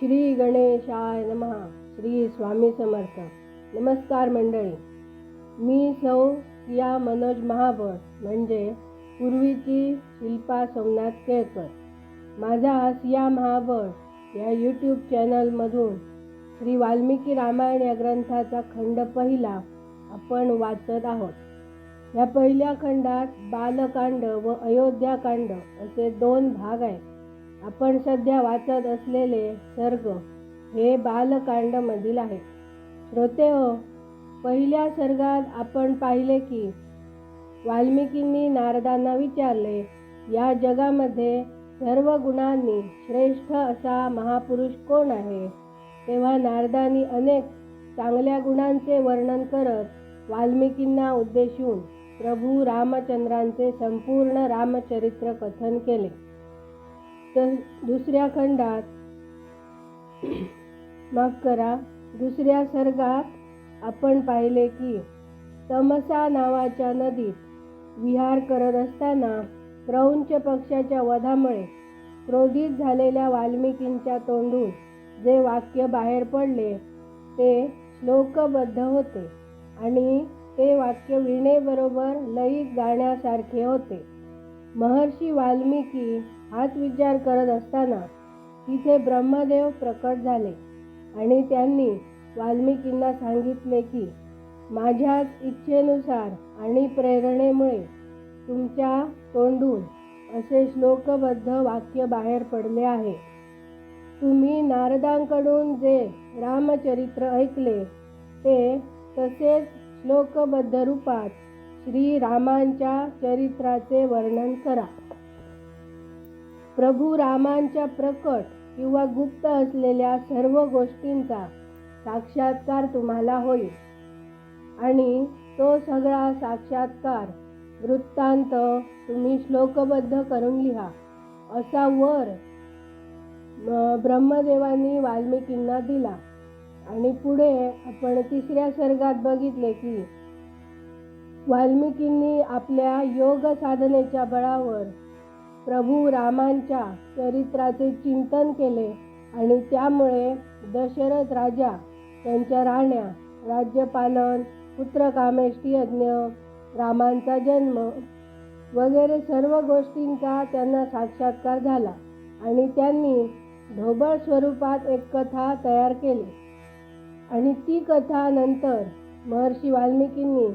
श्री गणेशाय नमः. श्री स्वामी समर्थ. नमस्कार मंडळी. मी सौ सिया मनोज महाबळ म्हणजे पूर्वीची शिल्पा सोमनाथ केळकर. माझा सिया महाबळ या यूट्यूब चॅनलमधून श्री वाल्मिकी रामायण या ग्रंथाचा खंड पहिला आपण वाचत आहोत. या पहिल्या खंडात बालकांड व अयोध्याकांड असे 2 भाग आहेत. आपण सध्या वाचत असलेले सर्ग हे बालकांड मधील आहे. श्रोतेहो, पहिल्या सर्गात आपण पाहिले की वाल्मिकींनी नारदांना विचारले, या जगामध्ये सर्व गुणांनी श्रेष्ठ असा महापुरुष कोण आहे? तेव्हा नारदांनी अनेक चांगल्या गुणांचे वर्णन करत वाल्मिकींना उद्देशून प्रभू रामचंद्रांचे संपूर्ण रामचरित्र कथन केले. तर दुसऱ्या सर्गात आपण पाहिले की तमसा नावाच्या नदीत विहार करत असताना क्रौंच पक्षाच्या वधामुळे क्रोधित झालेल्या वाल्मिकींच्या तोंडून जे वाक्य बाहेर पडले ते श्लोकबद्ध होते आणि ते वाक्य वीणेबरोबर लयीत गाण्यासारखे होते. महर्षी वाल्मिकी हाच विचार करत असताना तिथे ब्रह्मदेव प्रकट झाले आणि त्यांनी वाल्मिकींना सांगितले की माझ्याच इच्छेनुसार आणि प्रेरणेमुळे तुमच्या तोंडून असे श्लोकबद्ध वाक्य बाहेर पडले आहे. तुम्ही नारदांकडून जे रामचरित्र ऐकले ते तसेच श्लोकबद्ध रूपात श्री रामांच्या चरित्राचे वर्णन करा. प्रभू रामांच्या प्रकट किंवा गुप्त असलेल्या सर्व गोष्टींचा साक्षात्कार तुम्हाला होईल आणि तो सगळा साक्षात्कार वृत्तांत तुम्ही श्लोकबद्ध करून लिहा, असा वर ब्रह्मदेवांनी वाल्मिकींना दिला. आणि पुढे आपण तिसऱ्या सर्गात बघितले की वाल्मिकींनी आपल्या योग साधनेच्या बळावर प्रभू रामांच्या चरित्राचे चिंतन केले आणि त्यामुळे दशरथ राजा, त्यांच्या राण्या, राज्यपालन, पुत्रकामेष्टी यज्ञ, रामांचा जन्म वगैरे सर्व गोष्टींचा त्यांना साक्षात्कार झाला आणि त्यांनी ढोबळ स्वरूपात एक कथा तयार केली. आणि ती कथा नंतर महर्षी वाल्मिकींनी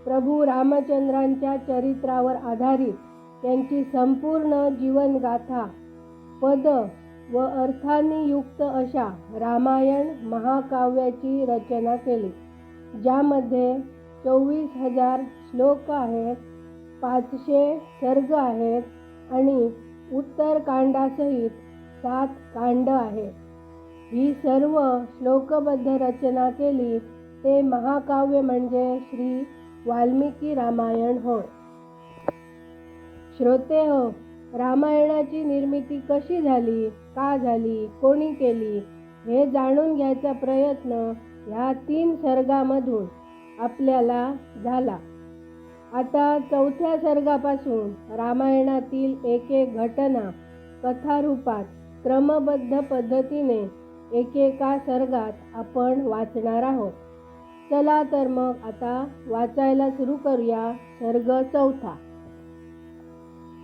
प्रभू रामचंद्रांच्या चरित्रावर आधारित त्यांची संपूर्ण जीवनगाथा पद व अर्थांनी युक्त अशा रामायण महाकाव्याची रचना केली, ज्यामध्ये 24,000 श्लोक आहेत, 500 सर्ग आहेत आणि उत्तर कांडासहित 7 कांड आहेत. ही सर्व श्लोकबद्ध रचना केली ते महाकाव्य म्हणजे श्री वाल्मिकी रामायण होय. श्रोतेहो, रामायणाची निर्मिती कशी झाली, का झाली, कोणी केली हे जाणून घ्यायचा प्रयत्न ह्या 3 सर्गामधून आपल्याला झाला. आता चौथ्या सर्गापासून रामायणातील एक एक घटना कथारूपात क्रमबद्ध पद्धतीने एकेका सर्गात आपण वाचणार आहोत. चला तर मग आता वाचायला सुरू करूया. सर्ग चौथा.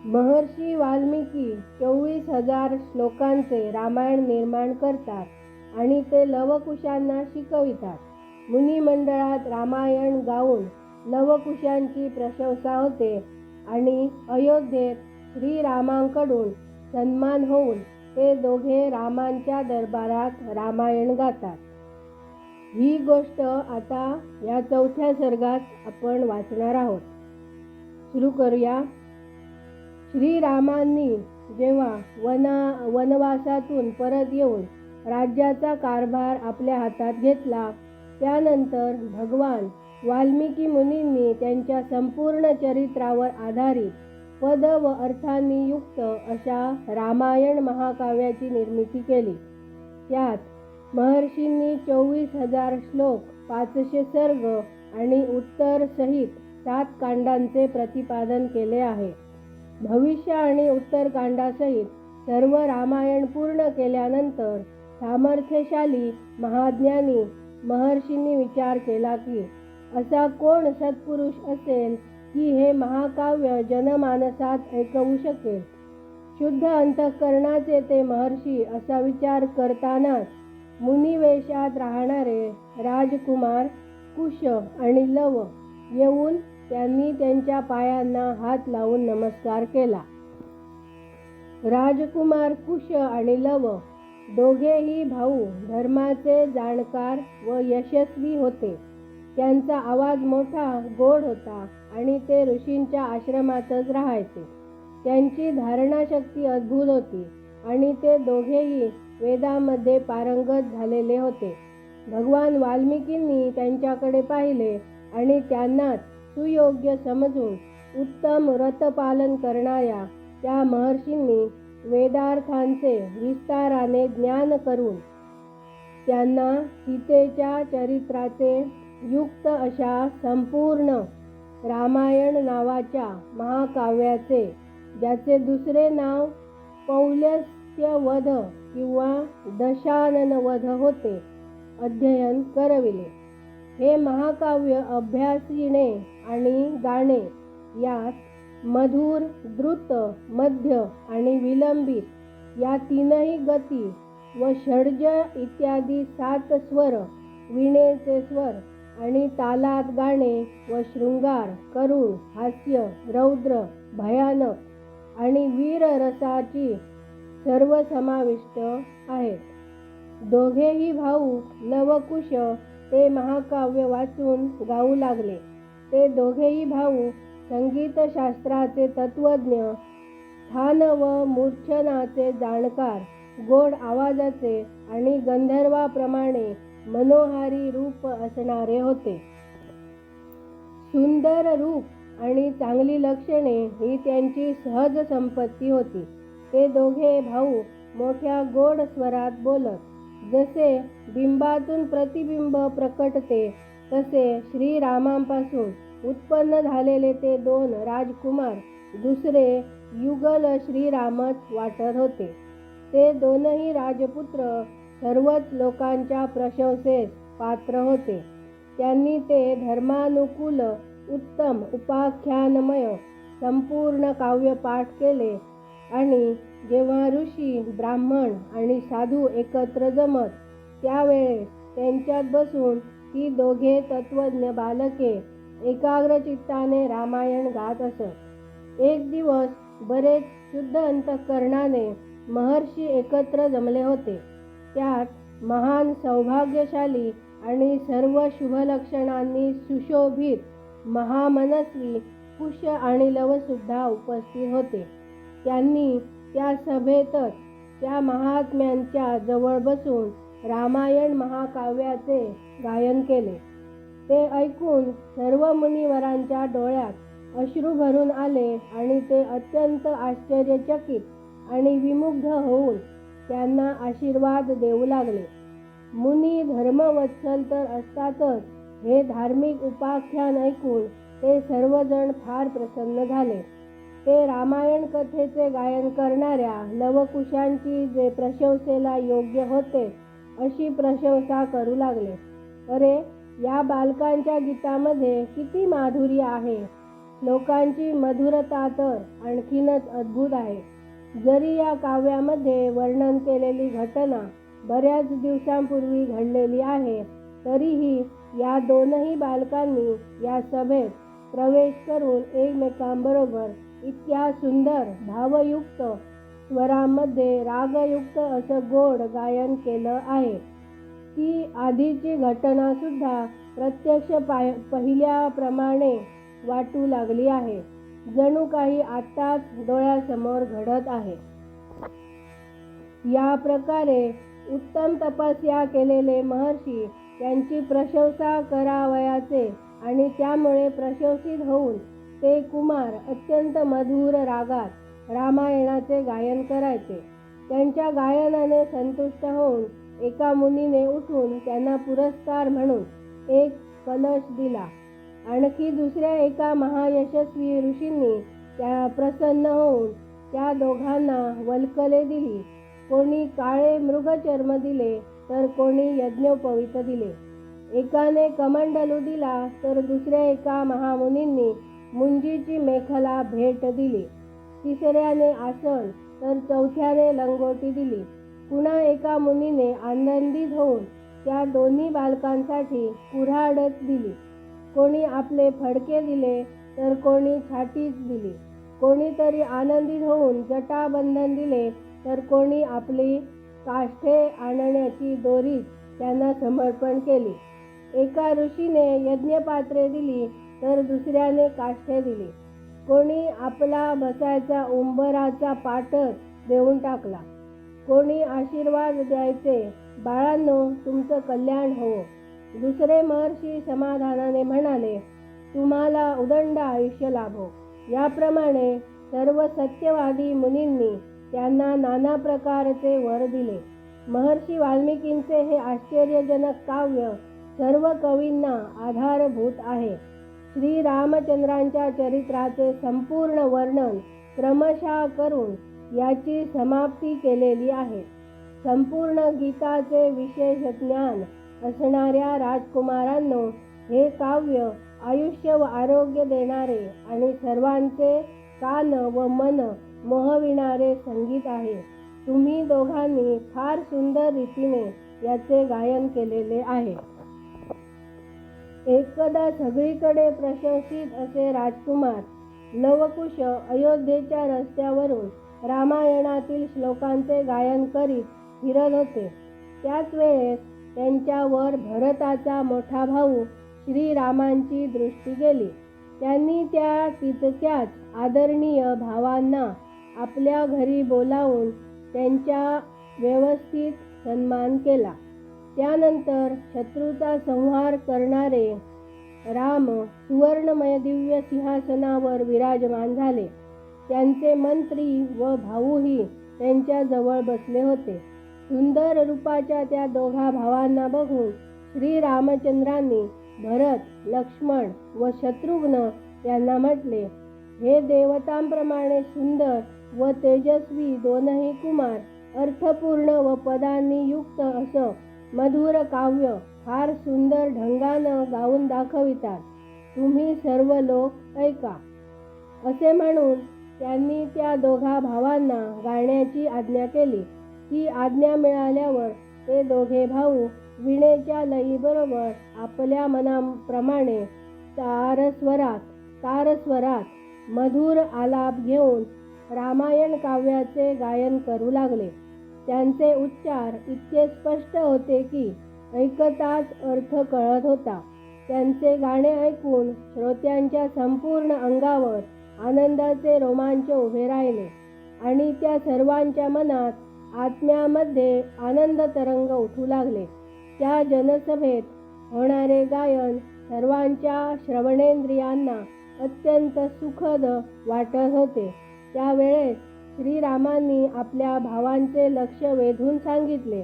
महर्षी वाल्मिकी 24,000 श्लोकांचे रामायण निर्माण करतात आणि ते लवकुशांना शिकवितात. मुनी मंडळात रामायण गाऊन लवकुशांची प्रशंसा होते आणि अयोध्येत श्रीरामांकडून सन्मान होऊन ते दोघे रामांच्या दरबारात रामायण गातात. ही गोष्ट आता या चौथ्या सर्गात आपण वाचणार आहोत. सुरू करूया. श्रीरामांनी जेव्हा वनवासातून परत येऊन राज्याचा कारभार आपल्या हातात घेतला, त्यानंतर भगवान वाल्मिकी मुनींनी त्यांच्या संपूर्ण चरित्रावर आधारित पद व अर्थांनी युक्त अशा रामायण महाकाव्याची निर्मिती केली. त्यात महर्षींनी 24,000 श्लोक, 500 सर्ग आणि उत्तर सहित 7 कांडांचे प्रतिपादन केले आहे. भविष्य आणि उत्तरकांडासहित सर्व रामायण पूर्ण केल्यानंतर सामर्थ्यशाली महाज्ञानी महर्षींनी विचार केला की असा कोण सत्पुरुष असेल की हे महाकाव्य जनमानसात ऐकवू शकेल. शुद्ध अंतःकरणाचे ते महर्षी असा विचार करतानाच मुनिवेशात राहणारे राजकुमार कुश आणि लव येऊन त्यांनी त्यांच्या पायांना हात लावून नमस्कार केला. राजकुमार कुश आणि लव दोघेही भाऊ धर्माचे जाणकार व यशस्वी होते. त्यांचा आवाज मोठा गोड होता आणि ते ऋषींच्या आश्रमातच राहायचे. त्यांची धारणाशक्ती अद्भुत होती आणि ते दोघेही वेदामध्ये पारंगत झालेले होते. भगवान वाल्मिकींनी त्यांच्याकडे पाहिले आणि त्यांनाच सुयोग्य समजून उत्तम व्रतपालन करणाऱ्या त्या महर्षींनी वेदार्थांचे विस्ताराने ज्ञान करून त्यांना सीतेच्या चरित्राचे युक्त अशा संपूर्ण रामायण नावाच्या महाकाव्याचे, ज्याचे दुसरे नाव पौलस्त्यवध किंवा दशाननवध होते, अध्ययन करविले. हे महाकाव्य अभ्यासीने आणि गाणे यात मधुर, द्रुत, मध्य आणि विलंबित या तीनही गती व षड्ज इत्यादी 7 स्वर, वीणेचे स्वर आणि तालात गाणे व शृंगार, करुण, हास्य, रौद्र, भयानक आणि वीर रसाची सर्व समाविष्ट आहेत. दोघेही भाऊ लवकुश ते महाकाव्य वाचून गाऊ लागले. ते दोघेही भाऊ संगीतशास्त्राचे तत्वज्ञ, स्थान व मूर्छनाचे जाणकार, गोड आवाजाचे आणि गंधर्वाप्रमाणे मनोहारी रूप असणारे होते. सुंदर रूप आणि चांगली लक्षणे ही त्यांची सहज संपत्ती होती. ते दोघे भाऊ मोठ्या गोड स्वरात बोलत. जसे बिंबातून प्रतिबिंब प्रकटते तसे श्रीरामांपासून उत्पन्न झालेले ते 2 राजकुमार दुसरे युगल श्रीरामच वाटत होते. ते दोनही राजपुत्र सर्वच लोकांच्या प्रशंसेस पात्र होते. त्यांनी ते धर्मानुकूल उत्तम उपाख्यानमय संपूर्ण काव्य पाठ केले आणि जेव्हा ऋषी, ब्राह्मण आणि साधू एकत्र जमत त्यावेळेस त्यांच्यात बसून ती दोघे तत्वज्ञ बालके एकाग्र चित्ताने रामायण गात असत. एक दिवस बरेच शुद्ध अंतःकरणाने महर्षी एकत्र जमले होते. त्यात महान सौभाग्यशाली आणि सर्व शुभलक्षणांनी सुशोभित महामनस्वी कुश आणि लव सुद्धा उपस्थित होते. त्यांनी त्या सभेतच त्या महात्म्यांच्या जवळ बसून रामायण महाकाव्याचे गायन केले. ते ऐकून सर्व मुनिवरांच्या डोळ्यात अश्रू भरून आले आणि ते अत्यंत आश्चर्यचकित आणि विमुग्ध होऊन त्यांना आशीर्वाद देऊ लागले. मुनी धर्मवत्सल तर असतातच, हे धार्मिक उपाख्यान ऐकून ते सर्वजण फार प्रसन्न झाले. ते रामायण कथेचे गायन करणाऱ्या लवकुशांची जे प्रशंसेला योग्य होते अशी प्रशंसा करू लागले. अरे, या बालकांच्या गीतामध्ये किती माधुर्य आहे. श्लोकांची मधुरता तर आणखीनच अद्भुत आहे. जरी या काव्यामध्ये वर्णन केलेली घटना बऱ्याच दिवसांपूर्वी घडलेली आहे, तरीही या दोनही बालकांनी या सभेत प्रवेश करून एकमेकांबरोबर इतक्या सुंदर भावयुक्त स्वरांमध्ये रागयुक्त असं गोड गायन केलं आहे. ती आधीची घटना सुद्धा प्रत्यक्ष पहिल्याप्रमाणे वाटू लागली आहे, जणू काही आत्ताच डोळ्यासमोर घडत आहे. या प्रकारे उत्तम तपस्या केलेले महर्षी त्यांची प्रशंसा करावयाचे आणि त्यामुळे प्रशंसित होऊन ते कुमार अत्यंत मधुर रागात रामायणाचे गायन करायचे. त्यांच्या गायनाने संतुष्ट होऊन एका मुनीने उठून त्यांना पुरस्कार म्हणून एक कलश दिला. आणखी दुसऱ्या एका महायशस्वी ऋषींनी त्या प्रसन्न होऊन त्या दोघांना वल्कले दिली. कोणी काळे मृगचर्म दिले तर कोणी यज्ञोपवीत दिले. एकाने कमंडलू दिला तर दुसऱ्या एका महामुनींनी मुंजीची मेखला भेट दिली. तिसऱ्याने आसन तर चौथ्याने लंगोटी दिली. पुन्हा एका मुनीने आनंदित होऊन त्या दोन्ही बालकांसाठी कुऱ्हाडच दिली. कोणी आपले फडके दिले तर कोणी छाटीच दिली. कोणीतरी आनंदित होऊन जटाबंधन दिले तर कोणी आपली काष्ठे आणण्याची दोरीच त्यांना समर्पण केली. एका ऋषीने यज्ञपात्रे दिली तर दुसऱ्याने काष्ठे दिली. कोणी आपला बसायचा उंबराचा पाटच देऊन टाकला. कोणी आशीर्वाद द्यायचे, बाळांनो तुमचं कल्याण हो. दुसरे महर्षी समाधानाने म्हणाले, तुम्हाला उदंड आयुष्य लाभो. याप्रमाणे सर्व सत्यवादी मुनींनी त्यांना नाना प्रकारचे वर दिले. महर्षी वाल्मिकींचे हे आश्चर्यजनक काव्य सर्व कवींना आधारभूत आहे. श्री रामचंद्रांच्या चरित्राचे संपूर्ण वर्णन क्रमशः करून याची समाप्ती केलेली आहे. संपूर्ण गीताचे विशेष ज्ञान असणाऱ्या राजकुमारांनो, हे काव्य आयुष्य व आरोग्य देणारे आणि सर्वांचे कान व मन मोहविणारे संगीत आहे. तुम्ही दोघांनी फार सुंदर रीतीने याचे गायन केलेले आहे. एकदा सगळीकडे प्रशंसित असे राजकुमार लवकुश अयोध्येच्या रस्त्यावरून रामायणातील श्लोकांचे गायन करीत फिरत होते. त्याच वेळेस त्यांच्यावर भरताचा मोठा भाऊ श्रीरामांची दृष्टी गेली. त्यांनी त्या तितक्याच आदरणीय भावांना आपल्या घरी बोलावून त्यांचा व्यवस्थित सन्मान केला. त्यानंतर शत्रूचा संहार करणारे राम सुवर्णमय दिव्य सिंहासनावर विराजमान झाले. त्यांचे मंत्री व भाऊही त्यांच्या जवळ बसले होते. सुंदर रूपाच्या त्या दोघा भावांना बघून श्रीरामचंद्रांनी भरत, लक्ष्मण व शत्रुघ्न यांना म्हटले, हे देवतांप्रमाणे सुंदर व तेजस्वी दोनही कुमार अर्थपूर्ण व पदांनी युक्त असं मधुर काव्य फार सुंदर ढंगानं गाऊन दाखवितात. तुम्ही सर्व लोक ऐका. असे म्हणून त्यांनी त्या दोघा भावांना गाण्याची आज्ञा केली. ती आज्ञा मिळाल्यावर ते दोघे भाऊ वीणेच्या लयीबरोबर आपल्या मनाप्रमाणे तारस्वरात मधुर आलाप घेऊन रामायण काव्याचे गायन करू लागले. त्यांचे उच्चार इतके स्पष्ट होते की ऐकताच अर्थ कळत होता. त्यांचे गाणे ऐकून श्रोत्यांच्या संपूर्ण अंगावर आनंदाचे रोमांच उभे राहिले आणि त्या सर्वांच्या मनात आत्म्यामध्ये आनंद तरंग उठू लागले. त्या जनसभेत होणारे गायन सर्वांच्या श्रवणेंद्रियांना अत्यंत सुखद वाटत होते. त्यावेळेस श्रीरामांनी आपल्या भावांचे लक्ष वेधून सांगितले,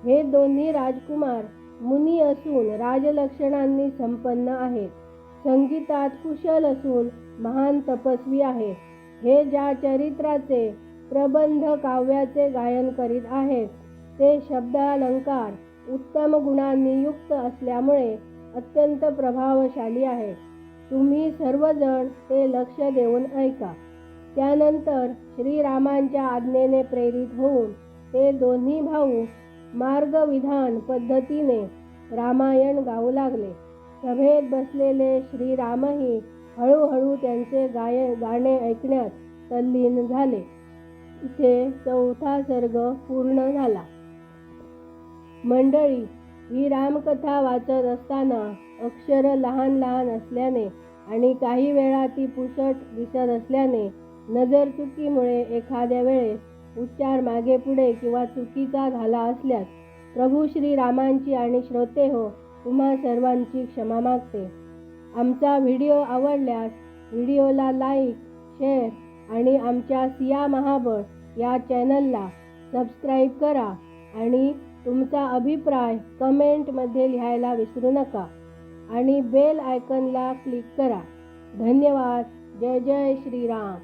हे दोन्ही राजकुमार मुनी असून राजलक्षणांनी संपन्न आहेत. संगीतात कुशल असून महान तपस्वी आहेत. हे ज्या चरित्राचे प्रबंध काव्याचे गायन करीत आहेत ते शब्दालंकार उत्तम गुणांनी युक्त असल्यामुळे अत्यंत प्रभावशाली आहे. तुम्ही सर्वजण ते लक्ष देऊन ऐका. त्यानंतर श्रीरामांच्या आज्ञेने प्रेरित होऊन ते दोन्ही भाऊ मार्गविधान पद्धतीने रामायण गाऊ लागले. सभेत बसलेले श्रीरामही हळूहळू त्यांचे गाणे ऐकण्यात तल्लीन झाले. इथे 4था सर्ग पूर्ण झाला. मंडळी, ही रामकथा वाचत असताना अक्षर लहान लहान असल्याने आणि काही वेळा ती पुसट दिसत असल्याने नजर चुकीमुळे एखाद्या वेळेस उच्चार मागे पुढे किंवा चुकीचा झाला असल्यास प्रभू श्रीरामांची आणि श्रोते हो तुम्हा सर्वांची क्षमा मागते. आमचा व्हिडिओ आवडल्यास व्हिडिओला लाईक, शेअर आणि आमच्या सिया महाबळ या चॅनलला सबस्क्राईब करा आणि तुमचा अभिप्राय कमेंटमध्ये लिहायला विसरू नका आणि बेल आयकॉनला क्लिक करा. धन्यवाद. जय जय श्रीराम.